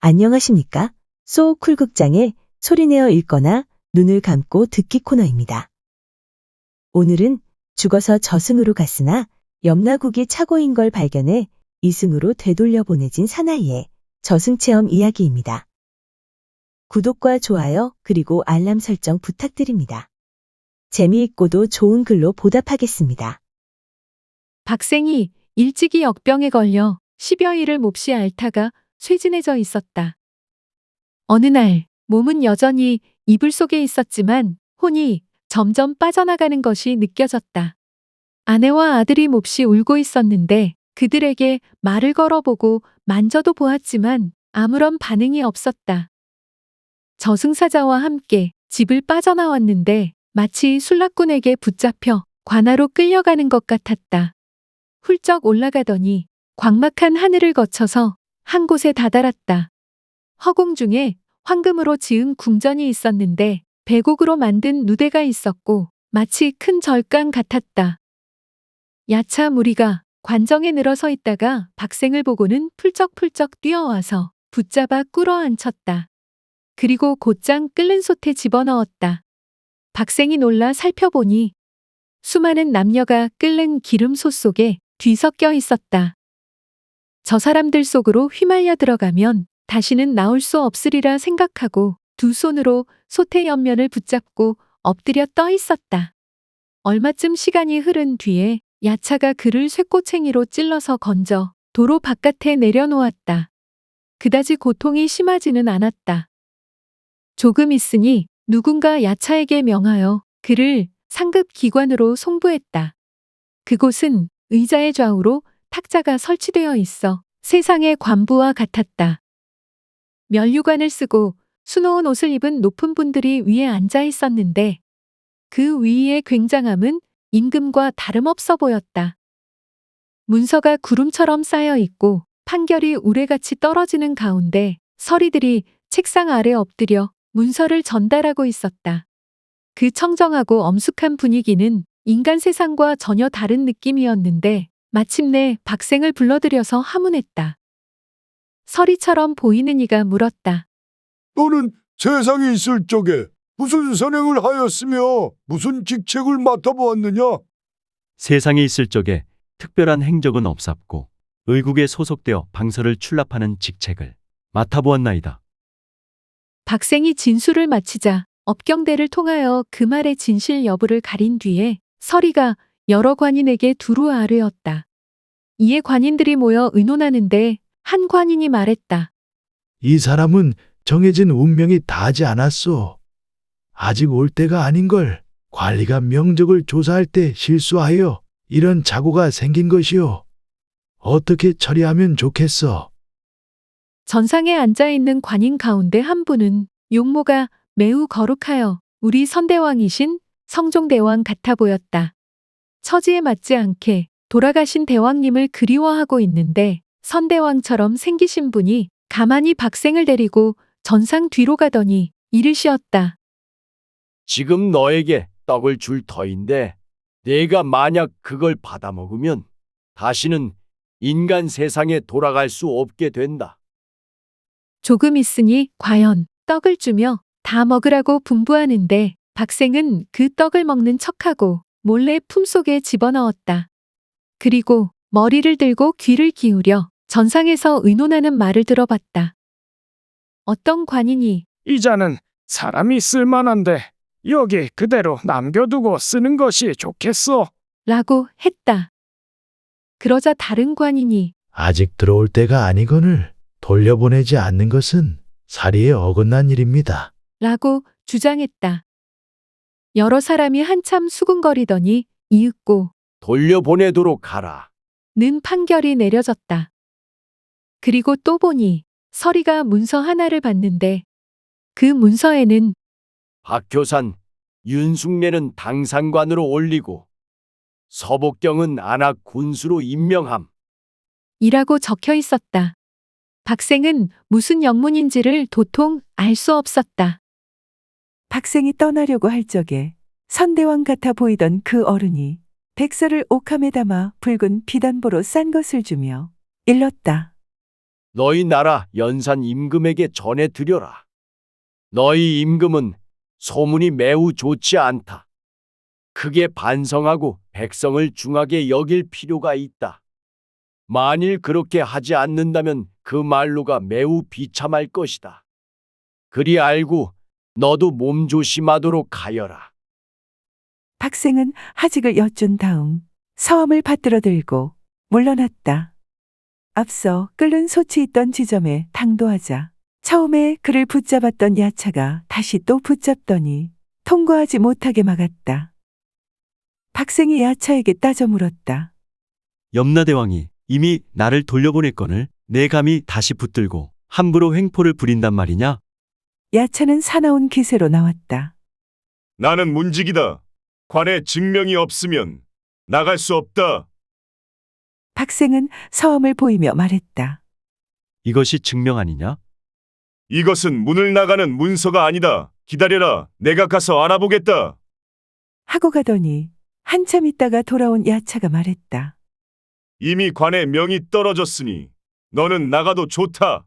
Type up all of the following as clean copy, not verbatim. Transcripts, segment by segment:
안녕하십니까? 소쿨극장의 소리내어 읽거나 눈을 감고 듣기 코너입니다. 오늘은 죽어서 저승으로 갔으나 염라국이 차고인 걸 발견해 이승으로 되돌려 보내진 사나이의 저승체험 이야기입니다. 구독과 좋아요 그리고 알람 설정 부탁드립니다. 재미있고도 좋은 글로 보답하겠습니다. 박생이 일찍이 역병에 걸려 10여일을 몹시 앓다가 쇠진해져 있었다. 어느 날 몸은 여전히 이불 속에 있었지만 혼이 점점 빠져나가는 것이 느껴졌다. 아내와 아들이 몹시 울고 있었는데 그들에게 말을 걸어보고 만져도 보았지만 아무런 반응이 없었다. 저승사자와 함께 집을 빠져나왔는데 마치 술락군에게 붙잡혀 관아로 끌려가는 것 같았다. 훌쩍 올라가더니 광막한 하늘을 거쳐서 한 곳에 다다랐다. 허공 중에 황금으로 지은 궁전이 있었는데 배곡으로 만든 누대가 있었고 마치 큰 절간 같았다. 야차 무리가 관정에 늘어서 있다가 박생을 보고는 풀쩍풀쩍 뛰어와서 붙잡아 꿇어앉혔다. 그리고 곧장 끓는 솥에 집어넣었다. 박생이 놀라 살펴보니 수많은 남녀가 끓는 기름솥 속에 뒤섞여 있었다. 저 사람들 속으로 휘말려 들어가면 다시는 나올 수 없으리라 생각하고 두 손으로 솥의 옆면을 붙잡고 엎드려 떠 있었다. 얼마쯤 시간이 흐른 뒤에 야차가 그를 쇠꼬챙이로 찔러서 건져 도로 바깥에 내려놓았다. 그다지 고통이 심하지는 않았다. 조금 있으니 누군가 야차에게 명하여 그를 상급 기관으로 송부했다. 그곳은 의자의 좌우로 탁자가 설치되어 있어 세상의 관부와 같았다. 면류관을 쓰고 수놓은 옷을 입은 높은 분들이 위에 앉아 있었는데 그 위의 굉장함은 임금과 다름없어 보였다. 문서가 구름처럼 쌓여 있고 판결이 우레같이 떨어지는 가운데 서리들이 책상 아래 엎드려 문서를 전달하고 있었다. 그 청정하고 엄숙한 분위기는 인간 세상과 전혀 다른 느낌이었는데 마침내 박생을 불러들여서 하문했다. 서리처럼 보이는 이가 물었다. 너는 세상에 있을 적에 무슨 선행을 하였으며 무슨 직책을 맡아보았느냐? 세상에 있을 적에 특별한 행적은 없었고 의국에 소속되어 방서를 출납하는 직책을 맡아보았나이다. 박생이 진술을 마치자 업경대를 통하여 그 말의 진실 여부를 가린 뒤에 서리가 여러 관인에게 두루 아뢰었다. 이에 관인들이 모여 의논하는데 한 관인이 말했다. 이 사람은 정해진 운명이 다하지 않았소. 아직 올 때가 아닌걸. 관리가 명적을 조사할 때 실수하여 이런 착오가 생긴 것이오. 어떻게 처리하면 좋겠어? 전상에 앉아있는 관인 가운데 한 분은 용모가 매우 거룩하여 우리 선대왕이신 성종대왕 같아 보였다. 처지에 맞지 않게 돌아가신 대왕님을 그리워하고 있는데 선대왕처럼 생기신 분이 가만히 박생을 데리고 전상 뒤로 가더니 이르시었다. 지금 너에게 떡을 줄 터인데 내가 만약 그걸 받아먹으면 다시는 인간 세상에 돌아갈 수 없게 된다. 조금 있으니 과연 떡을 주며 다 먹으라고 분부하는데 박생은 그 떡을 먹는 척하고 몰래 품속에 집어넣었다. 그리고 머리를 들고 귀를 기울여 전상에서 의논하는 말을 들어봤다. 어떤 관인이 이 잔은 사람이 쓸만한데 여기 그대로 남겨두고 쓰는 것이 좋겠어. 라고 했다. 그러자 다른 관인이 아직 들어올 때가 아니거늘 돌려보내지 않는 것은 사리에 어긋난 일입니다. 라고 주장했다. 여러 사람이 한참 수군거리더니 이윽고 돌려보내도록 하라. 는 판결이 내려졌다. 그리고 또 보니 서리가 문서 하나를 봤는데 그 문서에는 박효산, 윤숙래는 당상관으로 올리고 서복경은 안악 군수로 임명함. 이라고 적혀 있었다. 박생은 무슨 영문인지를 도통 알 수 없었다. 박생이 떠나려고 할 적에 선대왕 같아 보이던 그 어른이 백서를 옥함에 담아 붉은 비단보로 싼 것을 주며 일렀다. 너희 나라 연산 임금에게 전해드려라. 너희 임금은 소문이 매우 좋지 않다. 크게 반성하고 백성을 중하게 여길 필요가 있다. 만일 그렇게 하지 않는다면 그 말로가 매우 비참할 것이다. 그리 알고 너도 몸조심하도록 하여라. 박생은 하직을 여쭌 다음 서함을 받들어 들고 물러났다. 앞서 끓는 솥이 있던 지점에 당도하자 처음에 그를 붙잡았던 야차가 다시 또 붙잡더니 통과하지 못하게 막았다. 박생이 야차에게 따져 물었다. 염라대왕이 이미 나를 돌려보냈거늘 내 감히 다시 붙들고 함부로 횡포를 부린단 말이냐? 야차는 사나운 기세로 나왔다. 나는 문직이다. 관에 증명이 없으면 나갈 수 없다. 박생은 서함을 보이며 말했다. 이것이 증명 아니냐? 이것은 문을 나가는 문서가 아니다. 기다려라. 내가 가서 알아보겠다. 하고 가더니 한참 있다가 돌아온 야차가 말했다. 이미 관에 명이 떨어졌으니 너는 나가도 좋다.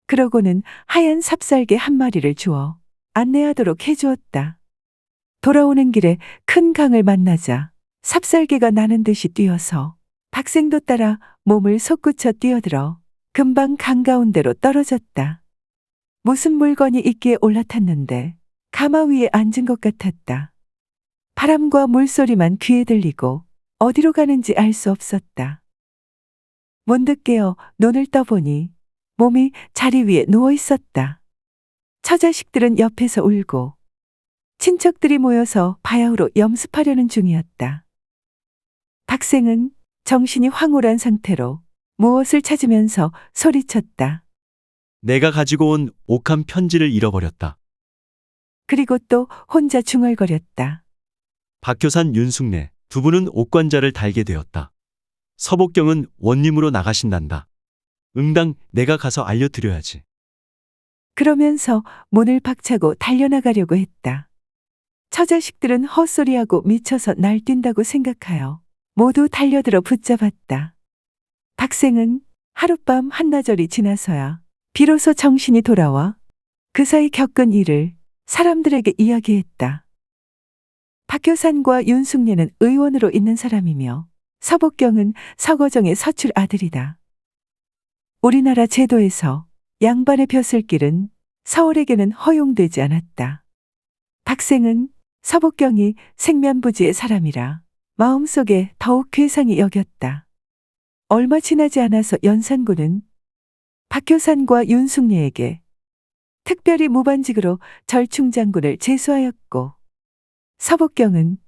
그러고는 하얀 삽살개 한 마리를 주어 안내하도록 해주었다. 돌아오는 길에 큰 강을 만나자 삽살개가 나는 듯이 뛰어서 박생도 따라 몸을 솟구쳐 뛰어들어 금방 강 가운데로 떨어졌다. 무슨 물건이 있기에 올라탔는데 가마 위에 앉은 것 같았다. 바람과 물소리만 귀에 들리고 어디로 가는지 알 수 없었다. 문득 깨어 눈을 떠보니 몸이 자리 위에 누워 있었다. 처자식들은 옆에서 울고 친척들이 모여서 바야흐로 염습하려는 중이었다. 박생은 정신이 황홀한 상태로 무엇을 찾으면서 소리쳤다. 내가 가지고 온 옥한 편지를 잃어버렸다. 그리고 또 혼자 중얼거렸다. 박효산, 윤숙래 두 분은 옥관자를 달게 되었다. 서복경은 원님으로 나가신단다. 응당 내가 가서 알려드려야지. 그러면서 문을 박차고 달려나가려고 했다. 처자식들은 헛소리하고 미쳐서 날뛴다고 생각하여 모두 달려들어 붙잡았다. 박생은 하룻밤 한나절이 지나서야 비로소 정신이 돌아와 그 사이 겪은 일을 사람들에게 이야기했다. 박효산과 윤숙례는 의원으로 있는 사람이며 서복경은 서거정의 서출 아들이다. 우리나라 제도에서 양반의 벼슬길은 서울에게는 허용되지 않았다. 박생은 서복경이 생면부지의 사람이라 마음속에 더욱 괴상히 여겼다. 얼마 지나지 않아서 연산군은 박효산과 윤숙례에게 특별히 무반직으로 절충장군을 제수하였고 서복경은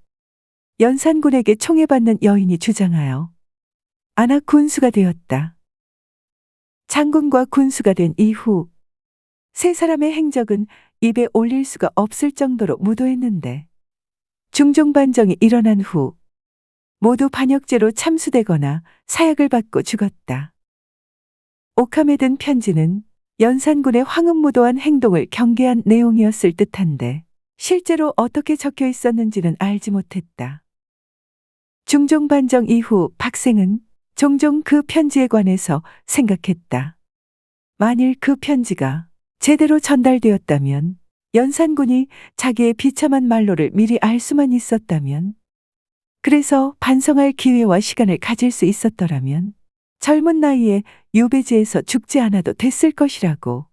연산군에게 총애받는 여인이 주장하여 안하 군수가 되었다. 장군과 군수가 된 이후 세 사람의 행적은 입에 올릴 수가 없을 정도로 무도했는데 중종반정이 일어난 후 모두 반역죄로 참수되거나 사약을 받고 죽었다. 옥함에 든 편지는 연산군의 황음무도한 행동을 경계한 내용이었을 듯한데 실제로 어떻게 적혀 있었는지는 알지 못했다. 중종반정 이후 박생은 종종 그 편지에 관해서 생각했다. 만일 그 편지가 제대로 전달되었다면, 연산군이 자기의 비참한 말로를 미리 알 수만 있었다면, 그래서 반성할 기회와 시간을 가질 수 있었더라면 젊은 나이에 유배지에서 죽지 않아도 됐을 것이라고.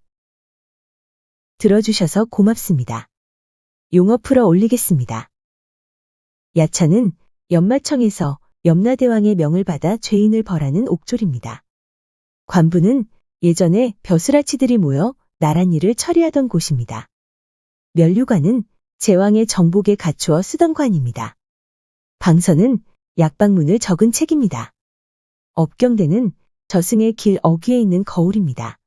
들어주셔서 고맙습니다. 용어 풀어 올리겠습니다. 야차는 연마청에서 염라대왕의 명을 받아 죄인을 벌하는 옥졸입니다. 관부는 예전에 벼슬아치들이 모여 나란 일을 처리하던 곳입니다. 면류관은 제왕의 정복에 갖추어 쓰던 관입니다. 방서는 약방문을 적은 책입니다. 업경대는 저승의 길 어귀에 있는 거울입니다.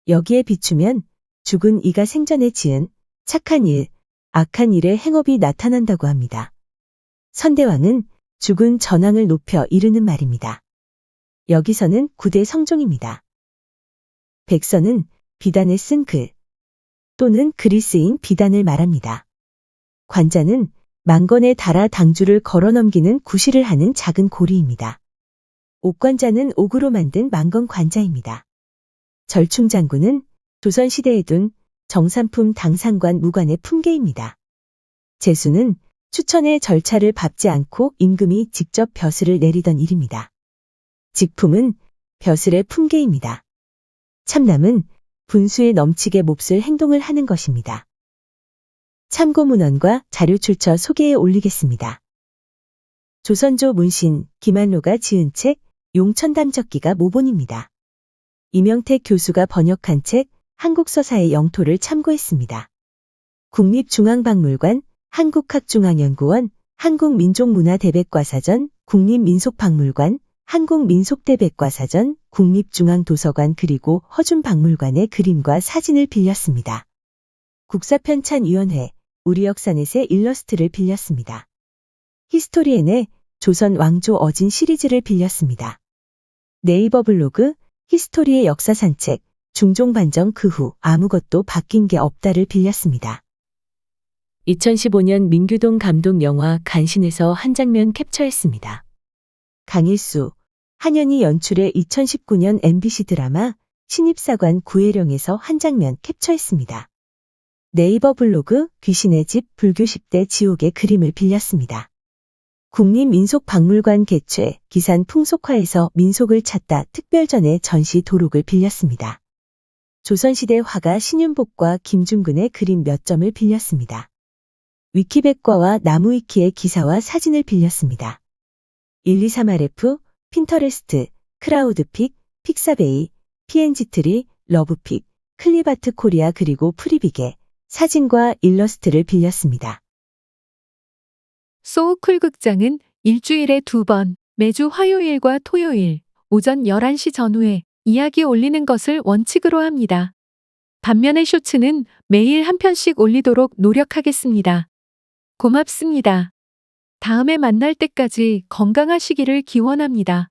여기에 비추면 죽은 이가 생전에 지은 착한 일, 악한 일의 행업이 나타난다고 합니다. 선대왕은 죽은 전왕을 높여 이르는 말입니다. 여기서는 구대 성종입니다. 백서는 비단에 쓴 글 또는 글이 쓰인 비단을 말합니다. 관자는 망건에 달아 당주를 걸어 넘기는 구실을 하는 작은 고리입니다. 옥관자는 옥으로 만든 망건 관자입니다. 절충장구는 조선시대에 둔 정산품 당상관 무관의 품계입니다. 제수는 추천의 절차를 밟지 않고 임금이 직접 벼슬을 내리던 일입니다. 직품은 벼슬의 품계입니다. 참남은 분수에 넘치게 몹쓸 행동을 하는 것입니다. 참고문헌과 자료 출처 소개에 올리겠습니다. 조선조 문신 김한로가 지은 책 용천담적기가 모본입니다. 이명택 교수가 번역한 책 한국서사의 영토를 참고했습니다. 국립중앙박물관, 한국학중앙연구원, 한국민족문화대백과사전, 국립민속박물관, 한국민속대백과사전, 국립중앙도서관 그리고 허준박물관의 그림과 사진을 빌렸습니다. 국사편찬위원회, 우리역사넷의 일러스트를 빌렸습니다. 히스토리엔의 조선 왕조 어진 시리즈를 빌렸습니다. 네이버 블로그, 히스토리의 역사산책, 중종반정 그 후 아무것도 바뀐 게 없다를 빌렸습니다. 2015년 민규동 감독 영화 간신에서 한 장면 캡처했습니다. 강일수, 한현희 연출의 2019년 MBC 드라마 신입사관 구혜령에서 한 장면 캡처했습니다. 네이버 블로그 귀신의 집 불교 10대 지옥의 그림을 빌렸습니다. 국립민속박물관 개최 기산 풍속화에서 민속을 찾다 특별전의 전시 도록을 빌렸습니다. 조선시대 화가 신윤복과 김중근의 그림 몇 점을 빌렸습니다. 위키백과와 나무위키의 기사와 사진을 빌렸습니다. 123RF, 핀터레스트, 크라우드픽, 픽사베이, PNG트리, 러브픽, 클리바트 코리아 그리고 프리빅의 사진과 일러스트를 빌렸습니다. 소우쿨 극장은 일주일에 2번, 매주 화요일과 토요일, 오전 11시 전후에 이야기 올리는 것을 원칙으로 합니다. 반면에 쇼츠는 매일 한 편씩 올리도록 노력하겠습니다. 고맙습니다. 다음에 만날 때까지 건강하시기를 기원합니다.